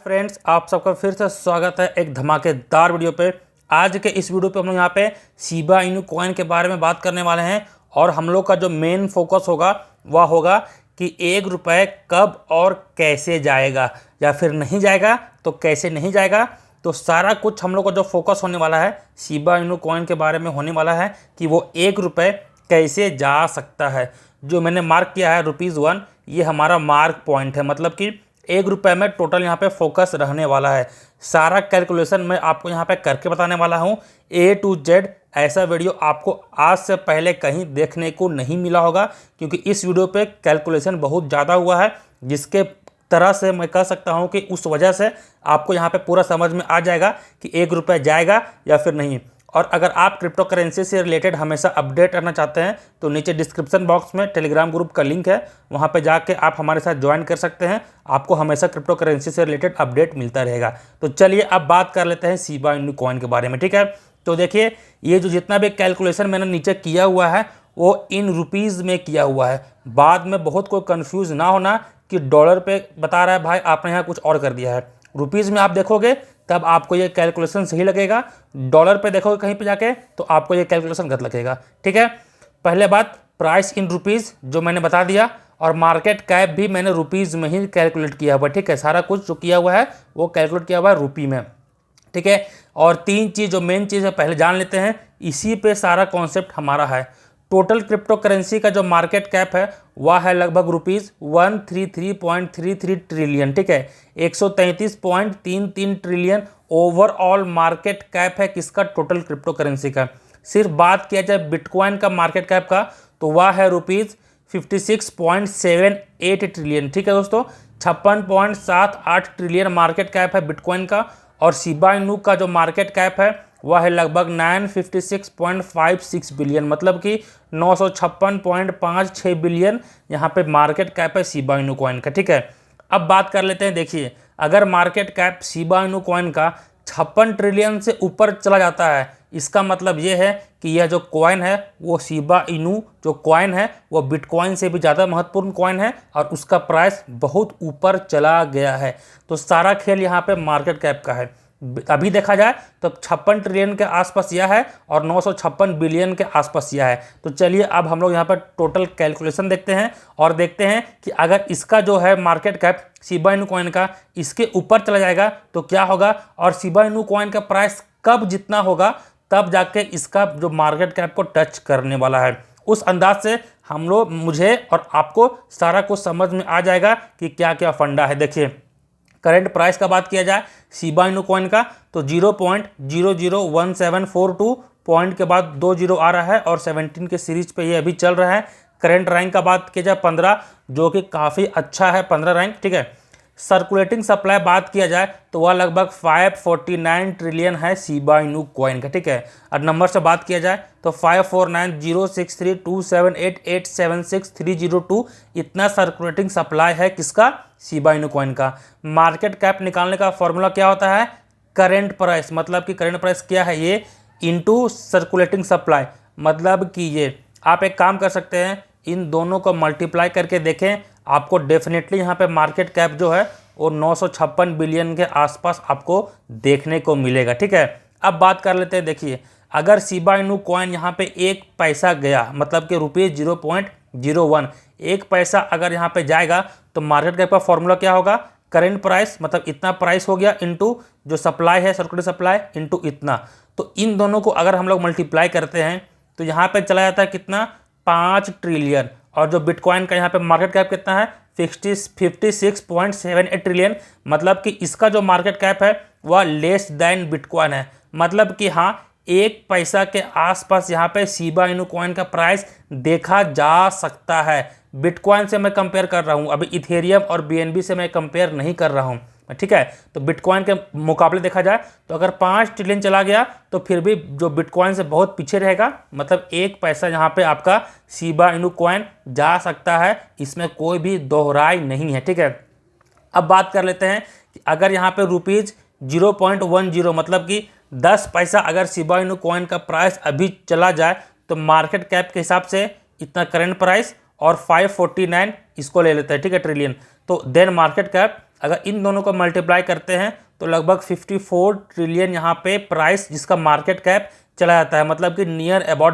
Friends, आप सबका फिर से स्वागत है एक धमाकेदार वीडियो पे। आज के इस वीडियो पे हम लोग यहाँ पे शिबा इनू कॉइन के बारे में बात करने वाले हैं और हम लोग का जो मेन फोकस होगा वह होगा कि 1 रुपये कब और कैसे जाएगा, या फिर नहीं जाएगा तो कैसे नहीं जाएगा। तो सारा कुछ हम लोग का जो फोकस होने वाला है शिबा इनू कॉइन के बारे में होने वाला है कि वो 1 रुपये कैसे जा सकता है। जो मैंने मार्क किया है ₹1, ये हमारा मार्क पॉइंट है, मतलब कि 1 रुपये में टोटल यहाँ पे फोकस रहने वाला है। सारा कैलकुलेशन मैं आपको यहाँ पे करके बताने वाला हूँ A to Z। ऐसा वीडियो आपको आज से पहले कहीं देखने को नहीं मिला होगा, क्योंकि इस वीडियो पे कैलकुलेशन बहुत ज़्यादा हुआ है, जिसके तरह से मैं कह सकता हूँ कि उस वजह से आपको यहाँ पे पूरा समझ में आ जाएगा कि 1 रुपये जाएगा या फिर नहीं। और अगर आप क्रिप्टो करेंसी से रिलेटेड हमेशा अपडेट रहना चाहते हैं तो नीचे डिस्क्रिप्शन बॉक्स में टेलीग्राम ग्रुप का लिंक है, वहां पे जाके आप हमारे साथ ज्वाइन कर सकते हैं। आपको हमेशा क्रिप्टो करेंसी से रिलेटेड अपडेट मिलता रहेगा। तो चलिए अब बात कर लेते हैं शिबा इनू कॉइन के बारे में, ठीक है। तो देखिए, ये जो जितना भी कैलकुलेशन मैंने नीचे किया हुआ है वो इन रुपीज़ में किया हुआ है। बाद में बहुत कोई कन्फ्यूज़ ना होना कि डॉलर पे बता रहा है भाई, आपने यहाँ कुछ और कर दिया है। रुपीज़ में आप देखोगे तब आपको ये कैलकुलेशन सही लगेगा, डॉलर पे देखोगे कहीं पे जाके तो आपको ये कैलकुलेशन गलत लगेगा, ठीक है। पहले बात, प्राइस इन रुपीज़ जो मैंने बता दिया, और मार्केट कैप भी मैंने रुपीज़ में ही कैलकुलेट किया हुआ है, ठीक है। सारा कुछ जो किया हुआ है वो कैलकुलेट किया हुआ है रुपी में, ठीक है। और 3 चीज़ जो मेन चीज़ है पहले जान लेते हैं, इसी पे सारा कॉन्सेप्ट हमारा है। टोटल क्रिप्टो करेंसी का जो मार्केट कैप है वह है लगभग ₹133.33 ट्रिलियन, ठीक है। 133.33 ट्रिलियन ओवरऑल मार्केट कैप है किसका, टोटल क्रिप्टो करेंसी का। सिर्फ बात किया जाए बिटकॉइन का मार्केट कैप का तो वह है ₹56.78 ट्रिलियन, ठीक है दोस्तों। 56.78 ट्रिलियन मार्केट कैप है बिटकॉइन का। और शिबा इनू का जो मार्केट कैप है वह है लगभग 956.56 बिलियन, मतलब कि 956.56 बिलियन यहाँ पे मार्केट कैप है शिबा इनू कॉइन का, ठीक है। अब बात कर लेते हैं, देखिए अगर market cap Shiba Inu coin का 56 ट्रिलियन से ऊपर चला जाता है, इसका मतलब ये है कि यह जो कॉइन है वो शिबा इनू जो कॉइन है वो बिटकॉइन से भी ज़्यादा महत्वपूर्ण कॉइन है और उसका प्राइस बहुत ऊपर चला गया है। तो सारा खेल यहाँ पे मार्केट कैप का है। अभी देखा जाए तो 56 ट्रिलियन के आसपास यह है और 956 बिलियन के आसपास यह है। तो चलिए अब हम लोग यहाँ पर टोटल कैलकुलेशन देखते हैं और देखते हैं कि अगर इसका जो है market cap Shiba Inu coin का इसके ऊपर चला जाएगा तो क्या होगा, और शिबा इनू कॉइन का प्राइस कब जितना होगा तब जाके इसका जो मार्केट कैप को टच करने वाला है। उस अंदाज से हम लोग, मुझे और आपको सारा कुछ समझ में आ जाएगा कि क्या क्या फंडा है। देखिए, करंट प्राइस का बात किया जाए शिबा इनू कॉइन का तो 0.001742 पॉइंट के बाद 2 जीरो आ रहा है और 17 के सीरीज पे ये अभी चल रहा है। करंट रैंक का बात किया जाए 15, जो कि काफ़ी अच्छा है 15 रैंक, ठीक है। सर्कुलेटिंग सप्लाई बात किया जाए तो वह लगभग 549 ट्रिलियन है शिबा इनू कॉइन का, ठीक है। और नंबर से बात किया जाए तो 54906327887630 इतना सर्कुलेटिंग सप्लाई है किसका, शिबा इनू कॉइन का। मार्केट कैप निकालने का फॉर्मूला क्या होता है, करेंट प्राइस, मतलब कि करेंट प्राइस क्या है ये, इनटू सर्कुलेटिंग सप्लाई। मतलब कि ये आप एक काम कर सकते हैं, इन दोनों को मल्टीप्लाई करके देखें, आपको डेफिनेटली यहाँ पे मार्केट कैप जो है वो 956 बिलियन के आसपास आपको देखने को मिलेगा, ठीक है। अब बात कर लेते हैं, देखिए अगर शिबा इनू कॉइन यहाँ पे 1 पैसा गया, मतलब कि ₹0.01, 1 पैसा अगर यहाँ पे जाएगा तो मार्केट कैप का फॉर्मूला क्या होगा, करेंट प्राइस, मतलब इतना प्राइस हो गया इनटू जो सप्लाई है सर्कुलेटिंग सप्लाई इनटू इतना। तो इन दोनों को अगर हम लोग मल्टीप्लाई करते हैं तो यहाँ पे चला जाता है कितना, 5 ट्रिलियन। और जो बिटकॉइन का यहाँ पे मार्केट कैप कितना है, 56.78 ट्रिलियन, मतलब कि इसका जो मार्केट कैप है वह लेस दैन बिटकॉइन है। मतलब कि हाँ, 1 पैसा के आसपास यहाँ पे शिबा इनू कॉइन का प्राइस देखा जा सकता है। बिटकॉइन से मैं कंपेयर कर रहा हूँ, अभी इथेरियम और बीएनबी से मैं कंपेयर नहीं कर रहा हूँ, ठीक है। तो बिटकॉइन के मुकाबले देखा जाए तो अगर 5 ट्रिलियन चला गया तो फिर भी जो बिटकॉइन से बहुत पीछे रहेगा, मतलब 1 पैसा यहाँ पे आपका शिबा इनू कॉइन जा सकता है, इसमें कोई भी दोहराई नहीं है, ठीक है। अब बात कर लेते हैं कि अगर यहाँ पे ₹0.10, मतलब कि 10 पैसा अगर शिबा इनू कॉइन का प्राइस अभी चला जाए तो मार्केट कैप के हिसाब से इतना करंट प्राइस और 549 इसको ले लेते हैं, ठीक है, ट्रिलियन। तो देन मार्केट कैप अगर इन दोनों को मल्टीप्लाई करते हैं तो लगभग 54 ट्रिलियन यहाँ पे प्राइस जिसका मार्केट कैप चला जाता है, मतलब कि नियर अबाउट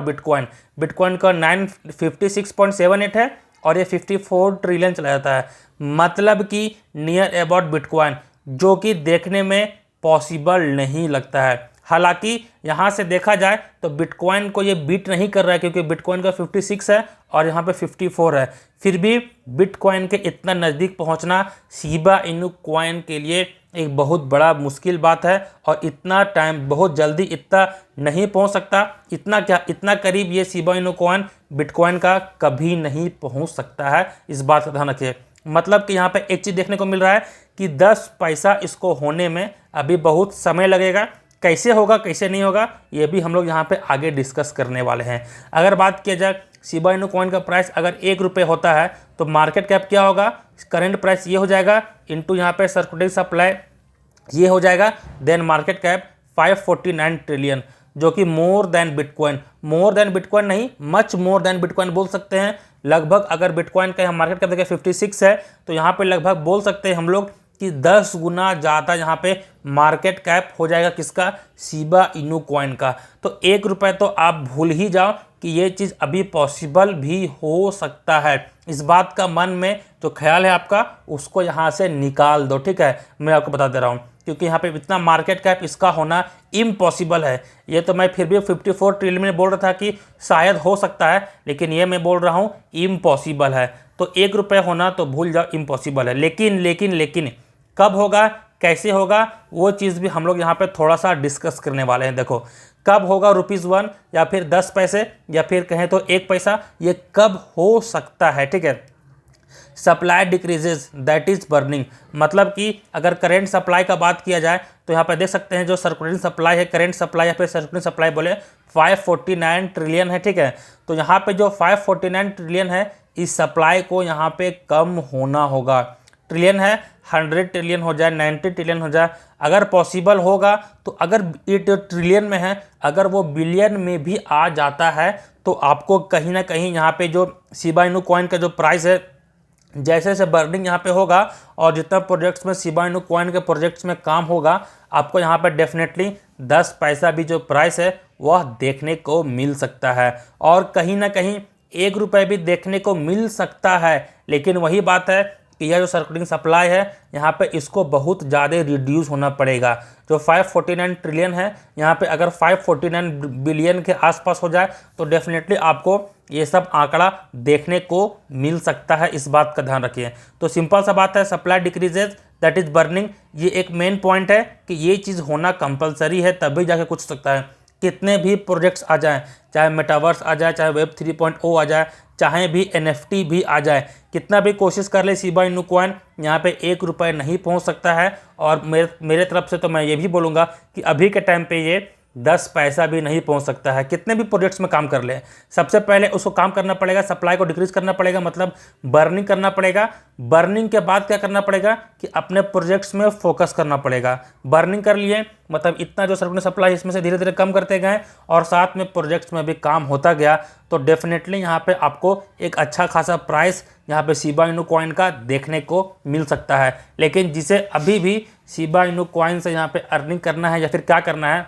बिटकॉइन का 956.78 है और ये 54 ट्रिलियन चला जाता है, मतलब कि नियर अबाउट बिटकॉइन, जो कि देखने में पॉसिबल नहीं लगता है। हालांकि यहाँ से देखा जाए तो बिटकॉइन को ये बीट नहीं कर रहा है, क्योंकि बिटकॉइन का 56 है और यहाँ पे 54 है। फिर भी बिटकॉइन के इतना नज़दीक पहुँचना शिबा इनू कॉइन के लिए एक बहुत बड़ा मुश्किल बात है, और इतना टाइम बहुत जल्दी इतना नहीं पहुँच सकता। इतना क्या, इतना करीब ये शिबा इनू कॉइन बिटकॉइन का कभी नहीं पहुँच सकता है। इस बात का ध्यान रखिए। मतलब कि यहाँ पे एक चीज़ देखने को मिल रहा है कि 10 पैसा इसको होने में अभी बहुत समय लगेगा। कैसे होगा कैसे नहीं होगा ये भी हम लोग यहाँ पे आगे डिस्कस करने वाले हैं। अगर बात किया जाए शिबा इनू कॉइन का प्राइस अगर 1 रुपये होता है तो मार्केट कैप क्या होगा, करंट प्राइस ये हो जाएगा इंटू यहाँ पे सर्कुलेटिंग सप्लाई ये हो जाएगा, देन मार्केट कैप 549 ट्रिलियन, जो कि मोर देन बिटकॉइन नहीं, मच मोर देन बिटकॉइन बोल सकते हैं। लगभग अगर बिटकॉइन का मार्केट कैप देखिए 56 है तो यहाँ पे लगभग बोल सकते हैं हम लोग कि 10 गुना ज़्यादा यहाँ पे मार्केट कैप हो जाएगा किसका, शिबा इनू कॉइन का। तो 1 रुपये तो आप भूल ही जाओ कि ये चीज़ अभी पॉसिबल भी हो सकता है। इस बात का मन में जो ख्याल है आपका उसको यहाँ से निकाल दो, ठीक है। मैं आपको बता दे रहा हूँ, क्योंकि यहाँ पे इतना मार्केट कैप इसका होना इम्पॉसिबल है। ये तो मैं फिर भी 54 ट्रिलियन में बोल रहा था कि शायद हो सकता है, लेकिन ये मैं बोल रहा हूँ इम्पॉसिबल है। तो 1 रुपये होना तो भूल जाओ, इम्पॉसिबल है। लेकिन कब होगा कैसे होगा वो चीज़ भी हम लोग यहाँ पे थोड़ा सा डिस्कस करने वाले हैं। देखो कब होगा ₹1 या फिर 10 पैसे या फिर कहें तो 1 पैसा, ये कब हो सकता है, ठीक है। Supply decreases that is burning, मतलब कि अगर करेंट सप्लाई का बात किया जाए तो यहाँ पे देख सकते हैं जो सर्कुलेटिंग सप्लाई है, करेंट सप्लाई या फिर सर्कुलेटिंग सप्लाई बोले 549 ट्रिलियन है, ठीक है। तो यहाँ पे जो 549 ट्रिलियन है इस सप्लाई को यहाँ पे कम होना होगा। ट्रिलियन है 100 ट्रिलियन हो जाए, 90 ट्रिलियन हो जाए, अगर पॉसिबल होगा तो अगर ये ट्रिलियन में है अगर वो बिलियन में भी आ जाता है तो आपको कहीं ना कहीं यहाँ पे जो शिबा इनू कॉइन का जो प्राइस है जैसे जैसे बर्निंग यहाँ पे होगा और जितना प्रोजेक्ट्स में शिबा इनू कॉइन के प्रोजेक्ट्स में काम होगा आपको यहाँ पे डेफिनेटली 10 पैसा भी जो प्राइस है वह देखने को मिल सकता है, और कहीं ना कहीं 1 रुपये भी देखने को मिल सकता है। लेकिन वही बात है कि यह जो सर्कुलेटिंग सप्लाई है यहाँ पे इसको बहुत ज़्यादा रिड्यूस होना पड़ेगा। जो 549 ट्रिलियन है यहाँ पे अगर 549 बिलियन के आसपास हो जाए तो डेफिनेटली आपको ये सब आंकड़ा देखने को मिल सकता है। इस बात का ध्यान रखिए। तो सिंपल सा बात है, supply decreases that is burning, ये एक मेन पॉइंट है कि ये चीज़ होना कंपलसरी है, तभी जाके कुछ हो सकता है। कितने भी प्रोजेक्ट्स आ जाएं, चाहे मेटावर्स आ जाए, चाहे वेब 3.0 आ जाए, चाहे भी NFT भी आ जाए, कितना भी कोशिश कर ले शिबा इनू कॉइन यहाँ पे 1 रुपये नहीं पहुँच सकता है। और मेरे तरफ से तो मैं ये भी बोलूँगा कि अभी के टाइम पे ये 10 पैसा भी नहीं पहुंच सकता है। कितने भी प्रोजेक्ट्स में काम कर ले, सबसे पहले उसको काम करना पड़ेगा, सप्लाई को डिक्रीज करना पड़ेगा, मतलब बर्निंग करना पड़ेगा। बर्निंग के बाद क्या करना पड़ेगा कि अपने प्रोजेक्ट्स में फोकस करना पड़ेगा। बर्निंग कर लिए मतलब इतना जो सर्कुलेटिंग सप्लाई इसमें से धीरे धीरे कम करते गए और साथ में प्रोजेक्ट्स में भी काम होता गया तो डेफिनेटली यहाँ पे आपको एक अच्छा खासा प्राइस यहाँ पे शिबा इनू कॉइन का देखने को मिल सकता है। लेकिन जिसे अभी भी शिबा इनू कॉइन से यहाँ पे अर्निंग करना है या फिर क्या करना है,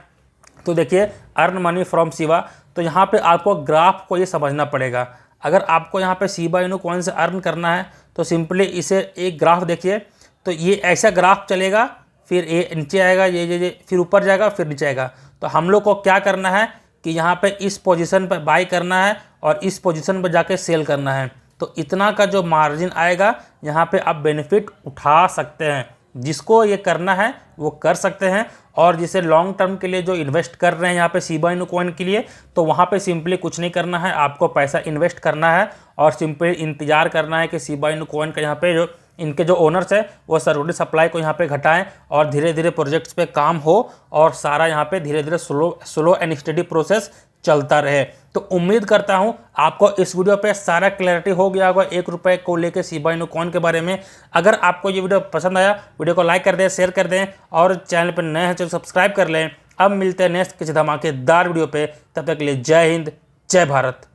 तो देखिए अर्न मनी फ्रॉम शिबा, तो यहाँ पे आपको ग्राफ को ये समझना पड़ेगा। अगर आपको यहाँ पे शिबा इनू कॉइन से अर्न करना है तो सिंपली इसे एक ग्राफ देखिए, तो ये ऐसा ग्राफ चलेगा, फिर ये नीचे आएगा, ये फिर ऊपर जाएगा, फिर नीचे आएगा। तो हम लोग को क्या करना है कि यहाँ पे इस पोजीशन पर बाई करना है और इस पोजीशन पर जाके सेल करना है। तो इतना का जो मार्जिन आएगा यहाँ पे आप बेनिफिट उठा सकते हैं। जिसको ये करना है वो कर सकते हैं, और जिसे लॉन्ग टर्म के लिए जो इन्वेस्ट कर रहे हैं यहाँ पे शिबा इनू कॉइन के लिए, तो वहाँ पे सिंपली कुछ नहीं करना है, आपको पैसा इन्वेस्ट करना है और सिंपली इंतजार करना है कि शिबा इनू कॉइन का यहाँ पे जो इनके जो ओनर्स है वो सर्कुलेटिंग सप्लाई को यहाँ पे घटाएं और धीरे धीरे प्रोजेक्ट्स पे काम हो और सारा यहाँ पे धीरे धीरे स्लो एंड स्टडी प्रोसेस चलता रहे। तो उम्मीद करता हूँ आपको इस वीडियो पे सारा क्लैरिटी हो गया होगा 1 रुपये को लेके शिबा इनू कॉइन के बारे में। अगर आपको ये वीडियो पसंद आया, वीडियो को लाइक कर दें, शेयर कर दें और चैनल पर नए हैं तो सब्सक्राइब कर लें। अब मिलते हैं नेक्स्ट किसी धमाकेदार वीडियो पे, तब तक के लिए जय हिंद, जय भारत।